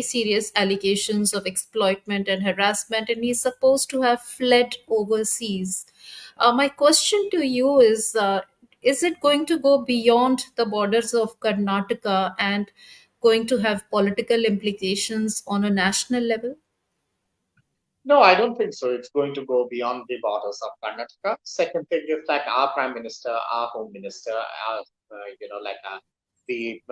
serious allegations of exploitment and harassment, and he's supposed to have fled overseas. My question to you is it going to go beyond the borders of Karnataka and going to have political implications on a national level? No, I don't think so. It's going to go beyond the borders of Karnataka. Second thing is like our prime minister, our home minister, our, the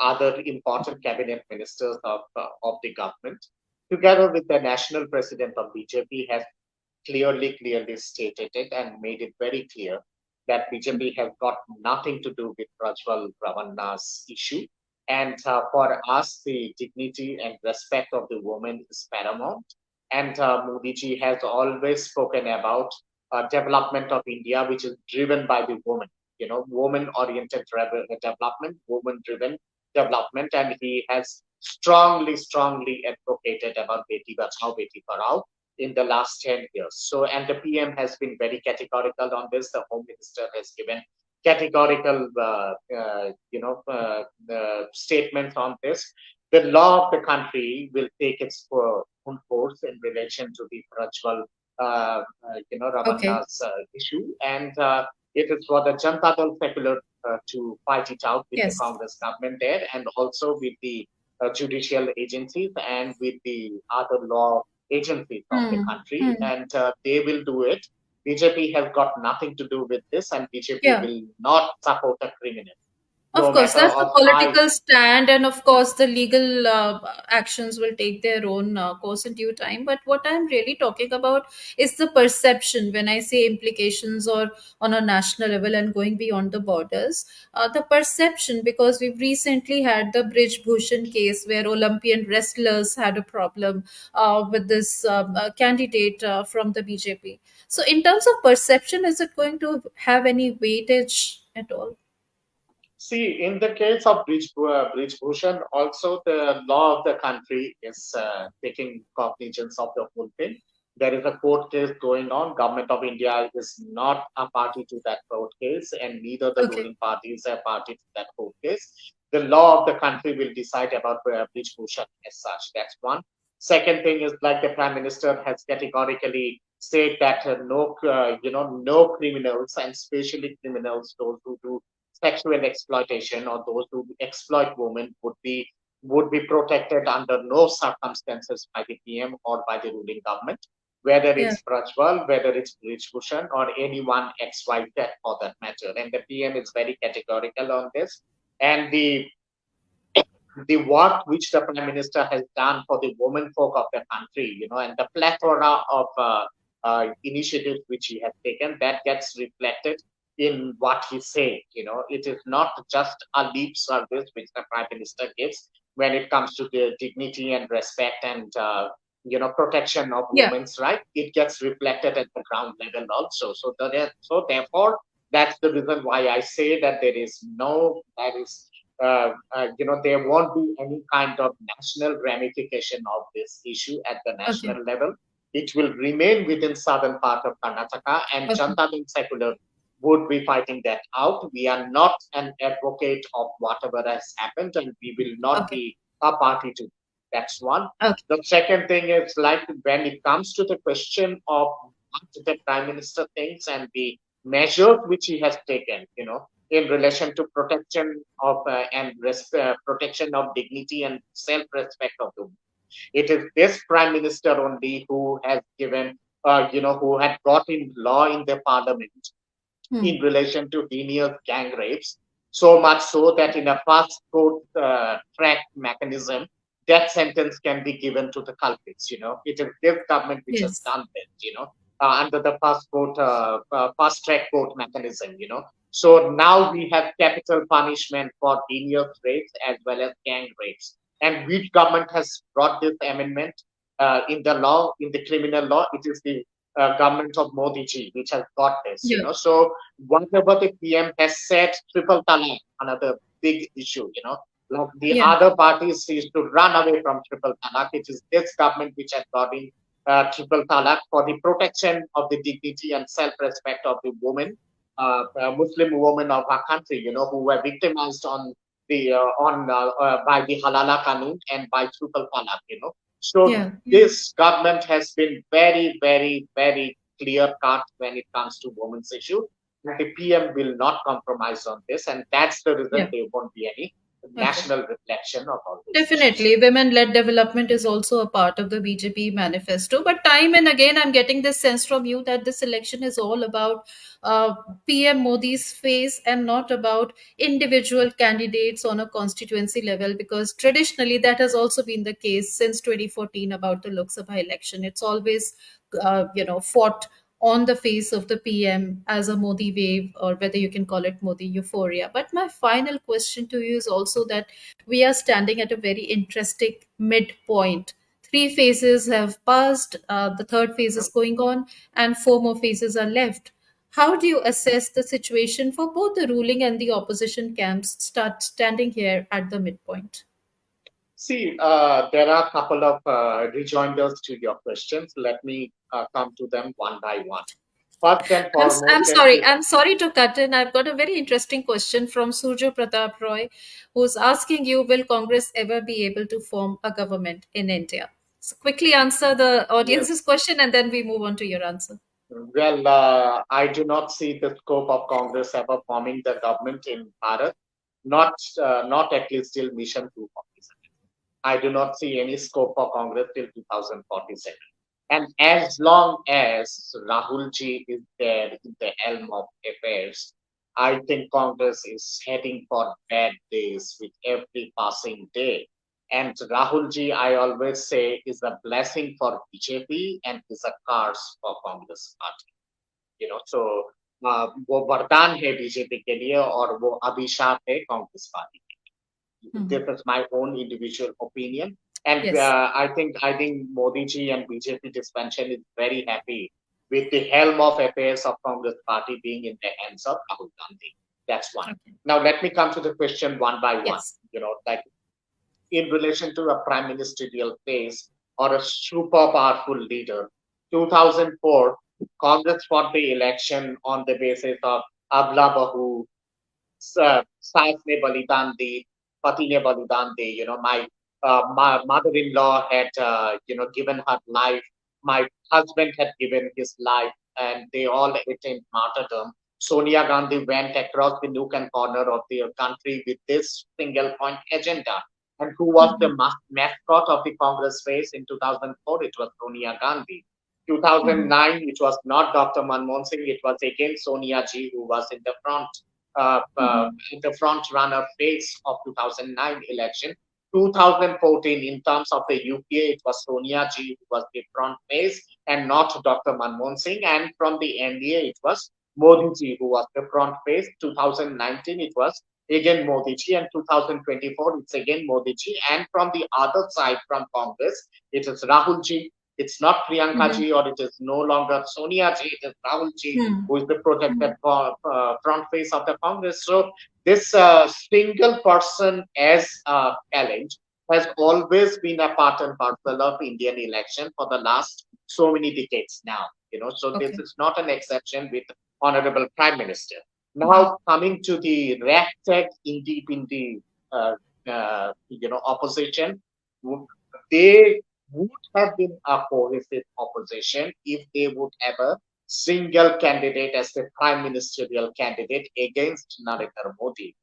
other important cabinet ministers of the government, together with the national president of BJP, has clearly stated it and made it very clear that BJP has got nothing to do with Prajwal Ravanna's issue. And for us, the dignity and respect of the woman is paramount. And Modi ji has always spoken about development of India, which is driven by the woman, woman-oriented development, woman-driven development. And he has strongly advocated about Beti Bachao, Beti Padhao in the last 10 years. So, and the PM has been very categorical on this. The Home Minister has given categorical, statements on this. The law of the country will take its own course in relation to the Prajwal, Okay. Ravanna's issue. And it is for the Janata Dal Secular to fight it out with the Yes. Congress government there and also with the judicial agencies and with the other law agencies of the Hmm. country, Hmm. and they will do it. BJP has got nothing to do with this, and BJP Yeah. will not support a criminal, Of no course, matter that's a of high. political stand, and of course, the legal actions will take their own course in due time. But what I'm really talking about is the perception when I say implications or on a national level and going beyond the borders. The perception, because we've recently had the Bridge Bhushan case where Olympian wrestlers had a problem with this candidate from the BJP. So, in terms of perception, is it going to have any weightage at all? See, in the case of Bridge Bhushan, also the law of the country is taking cognizance of the whole thing. There is a court case going on. Government of India is not a party to that court case, and neither the Okay. ruling party is a party to that court case. The law of the country will decide about Bridge Bhushan as such. That's one. Second thing is like the prime minister has categorically said that no criminals, and especially criminals, those who do sexual exploitation or those who exploit women would be protected under no circumstances by the PM or by the ruling government, whether Yeah. it's Prajwal, whether it's Brij Bhushan, or anyone XYZ for that matter. And the PM is very categorical on this. And the work which the prime minister has done for the women folk of the country, and the plethora of initiatives which he has taken, that gets reflected in what he said. It is not just a lip service which the prime minister gives when it comes to the dignity and respect and protection of Yeah. women's rights. It gets reflected at the ground level also. So therefore, that's the reason why I say that there won't be any kind of national ramification of this issue at the Okay. national level. It will remain within southern part of Karnataka, and Okay. Janata Dal Secular would be fighting that out. We are not an advocate of whatever has happened, and we will not Okay. be a party to. That's one. Okay. The second thing is like when it comes to the question of what the prime minister thinks and the measures which he has taken, in relation to protection of protection of dignity and self-respect of the woman. It is this prime minister only who has given, who had brought in law in the parliament Hmm. in relation to heinous gang rapes, so much so that in a fast court track mechanism, death sentence can be given to the culprits. It is this government which has Yes. done that. Under the fast track court mechanism. So now we have capital punishment for heinous rapes as well as gang rapes. And which government has brought this amendment in the law, in the criminal law? It is the government of Modi ji, which has got this. Yeah. So whatever the PM has said, triple talaq, another big issue. Like the Yeah. other parties used to run away from triple talaq. It is this government which has brought in triple talaq for the protection of the dignity and self-respect of the women, Muslim women of our country, who were victimized on the on by the Halala Kanun and by Triple Talaq. So Yeah. this government has been very, very, very clear cut when it comes to women's issue. And the PM will not compromise on this, and that's the reason Yeah. there won't be any Okay. national reflection of all these issues. Definitely, women led development is also a part of the BJP manifesto. But time and again, I'm getting this sense from you that this election is all about uh, PM Modi's face and not about individual candidates on a constituency level, because traditionally that has also been the case since 2014 about the Lok Sabha election. It's always, fought on the face of the PM as a Modi wave, or whether you can call it Modi euphoria. But my final question to you is also that we are standing at a very interesting midpoint. Three phases have passed, the third phase is going on, and four more phases are left. How do you assess the situation for both the ruling and the opposition camps start standing here at the midpoint? See, there are a couple of rejoinders to your questions. Let me come to them one by one. First and I'm foremost, sorry. I'm sorry to cut in. I've got a very interesting question from Surjo Pratap Roy, who's asking you, will Congress ever be able to form a government in India? So quickly answer the yes. audience's question and then we move on to your answer. Well, I do not see the scope of Congress ever forming the government in Bharat, not at least till Mission 247. I do not see any scope for Congress till 2047. And as long as Rahul ji is there in the helm of affairs, I think Congress is heading for bad days with every passing day. And Rahul ji, I always say, is a blessing for BJP and is a curse for Congress party. So वो वरदान है BJP के लिए और वो अभिशाप है Congress party. This Mhm. is my own individual opinion. And Yes. I think Modi ji and BJP dispensation is very happy with the helm of affairs of Congress party being in the hands of Rahul Gandhi. That's one. Okay. Now let me come to the question one by one. Yes. Like in relation to a prime ministerial phase or a super powerful leader. 2004, Congress fought the election on the basis of Abla Bahu, सास ने बलिदान दी, पति ने बलिदान दी. My mother-in-law had, given her life. My husband had given his life, and they all attained martyrdom. Sonia Gandhi went across the nook and corner of the country with this single point agenda. And who was the Mhm. mascot of the Congress face in 2004? It was Sonia Gandhi. Mhm. 2009, it was not Dr. Manmohan Singh, it was again Sonia Ji who was uh, uh, Mhm. in the front runner phase of 2009 election. 2014, in terms of the UPA, it was Sonia Ji who was the front face and not Dr. Manmohan Singh. And from the NDA, it was Modi Ji who was the front face. 2019, it was again Modi Ji, and 2024, it's again Modi Ji. And from the other side, from Congress, it is Rahul Ji. It's not Priyanka Mhm. Ji, or it is no longer Sonia Ji, it is Rahul Ji Mhm. who is the projected Mhm. front face of the Congress. So this single person as a challenge has always been a part and parcel of Indian election for the last so many decades now. So this Okay. is not an exception with Honorable Prime Minister. Mhm. Now coming to the ragtag indie opposition, they would have been a cohesive opposition if they would have a single candidate as the prime ministerial candidate against Narendra Modi.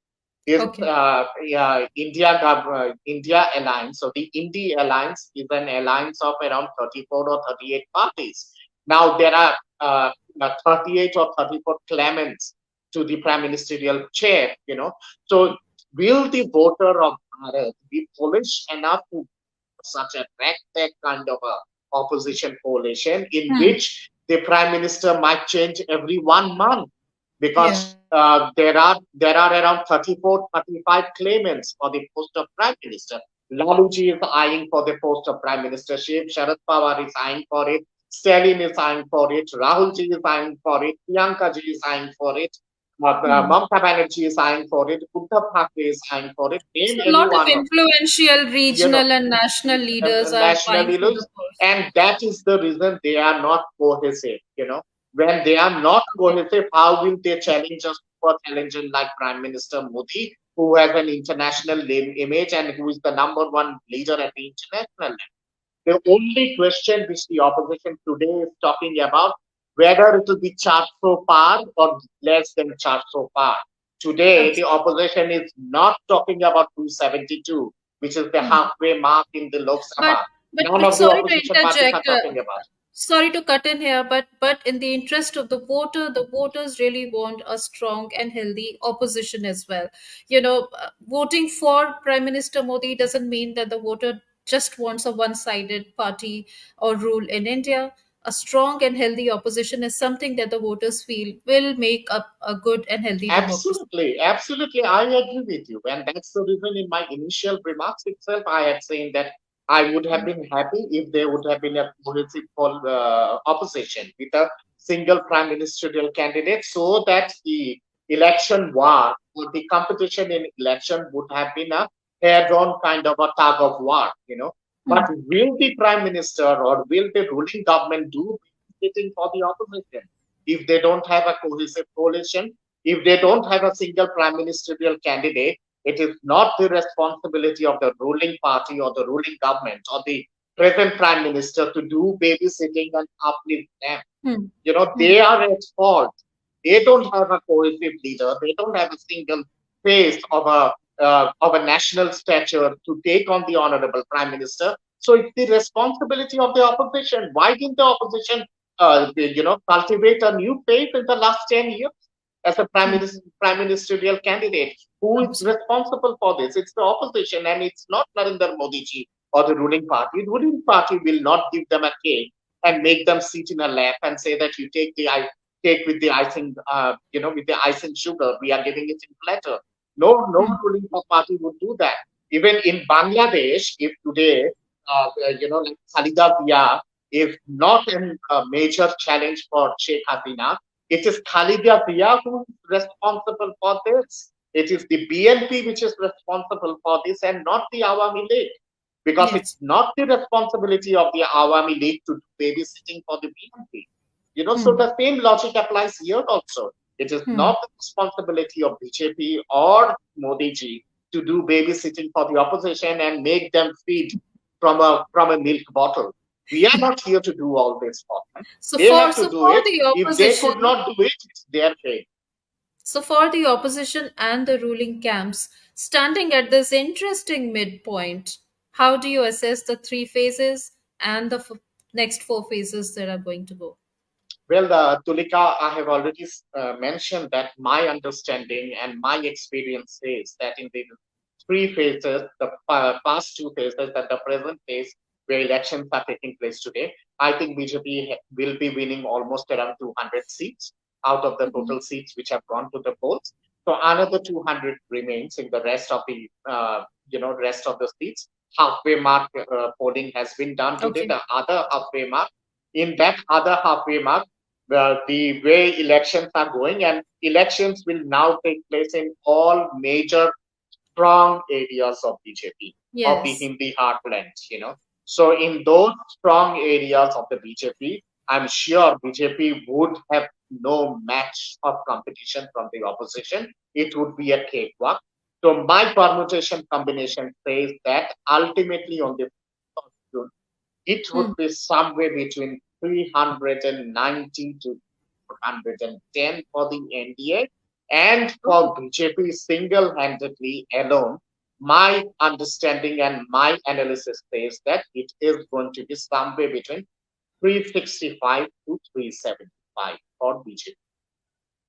This Okay. India alliance, so the Indie alliance is an alliance of around 34 or 38 parties. Now there are 38 or 34 claimants to the prime ministerial chair. So will the voter of Bharat be foolish enough to such a ragtag kind of a opposition coalition in Hmm. which the prime minister might change every 1 month, Yeah. because there are around 34, 35 claimants for the post of prime minister. Laluji is eyeing for the post of prime ministership. Sharad Pawar is eyeing for it. Stalin is eyeing for it. Rahulji is eyeing for it. Priyanka ji is eyeing for it. Hmm. Mamta Banerjee is eyeing for it. Uddhav Thackeray is eyeing for it. Name So a any lot of one of influential you know regional and national leaders are vying nationally for the lose, post. and that is the reason they are not cohesive. When they are not Okay. cohesive, how will they challenge us for challenging like Prime Minister Modi, who has an international image and who is the number one leader at the international level. The only question which the opposition today is talking about whether it will be charged so far or less than charged so far. Today, the Absolutely. opposition is not talking about 272, which is the Hmm. halfway mark in the Lok But Sabha. but None but of the sorry to opposition parties are interject. talking about. Sorry to cut in here, but in the interest of the voters really want a strong and healthy opposition as well. Voting for Prime Minister Modi doesn't mean that the voter just wants a one-sided party or rule in India. A strong and healthy opposition is something that the voters feel will make up a good and healthy democracy. Absolutely, absolutely. I agree with you. And that's the reason in my initial remarks itself, I had saying that I would have been happy if there would have been a cohesive opposition with a single prime ministerial candidate so that the election war or the competition in election would have been a head-on kind of a tug of war. Hmm. But will the prime minister or will the ruling government do sitting for the opposition if they don't have a cohesive coalition? If they don't have a single prime ministerial candidate, it is not the responsibility of the ruling party or the ruling government or the present prime minister to do babysitting and uplift them. Hmm. Hmm. They are at fault. They don't have a cohesive leader. They don't have a single face of a national stature to take on the honorable prime minister. So it's the responsibility of the opposition. Why didn't the opposition, cultivate a new face in the last 10 years? As a Hmm. prime ministerial candidate. Who is Absolutely. responsible for this? It's the opposition, and it's not Narendra Modi ji or the ruling party. The ruling party will not give them a cake and make them sit in a lap and say that you take the cake with the icing, with the icing sugar. We are giving it in platter. No, no Hmm. ruling party would do that. Even in Bangladesh, if today, like Khalida Zia is not a major challenge for Sheikh Hasina, it is Khalidia Zia who is responsible for this. It is the BNP which is responsible for this and not the Awami League. Because it's Yes. not the responsibility of the Awami League to do babysitting for the BNP. So Hmm. the same logic applies here also. It is Hmm. not the responsibility of BJP or Modi ji to do babysitting for the opposition and make them feed from a milk bottle. We are not here to do all this for them. So They for have to so do for it. the If they could opposition, not do it, it's their fate. so for the opposition and the ruling camps standing at this interesting midpoint, how do you assess the three phases and the next four phases that are going to go? Well, Tulika, I have already mentioned that my understanding and my experience is that in the three phases, the past two phases and the present phase where elections are taking place today, I think BJP will be winning almost around 200 seats out of the Mhm. total seats which have gone to the polls. So another 200 remains in the rest of the seats. Halfway mark polling has been done today. Okay. The other halfway mark, in that other halfway mark, the way elections are going, and elections will now take place in all major strong areas of BJP, of the Yes. Hindi heartland. So in those strong areas of the BJP, I'm sure BJP would have no match of competition from the opposition. It would be a cakewalk. So my permutation combination says that ultimately on the it would Hmm. be somewhere between 390 to 410 for the NDA. And Oh, for BJP single handedly alone, my understanding and my analysis says that it is going to be somewhere between 365 to 375 for BJP.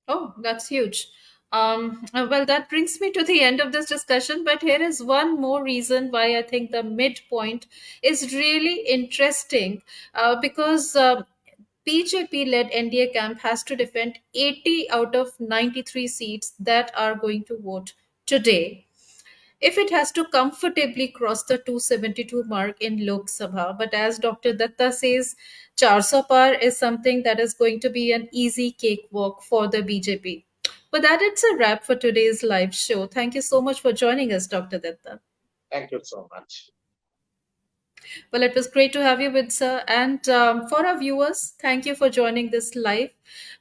oh, that's huge. Well, that brings me to the end of this discussion, but here is one more reason why I think the midpoint is really interesting because BJP led NDA camp has to defend 80 out of 93 seats that are going to vote today if it has to comfortably cross the 272 mark in Lok Sabha. But as Dr. Datta says, 400 par is something that is going to be an easy cakewalk for the BJP. But that it's a wrap for today's live show. Thank you so much for joining us, Dr. Datta. Thank you so much. Well, it was great to have you with sir. And for our viewers, thank you for joining this live.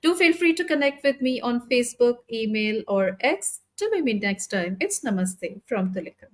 Do feel free to connect with me on Facebook, email, or X. Till we meet next time, it's Namaste from Tulika.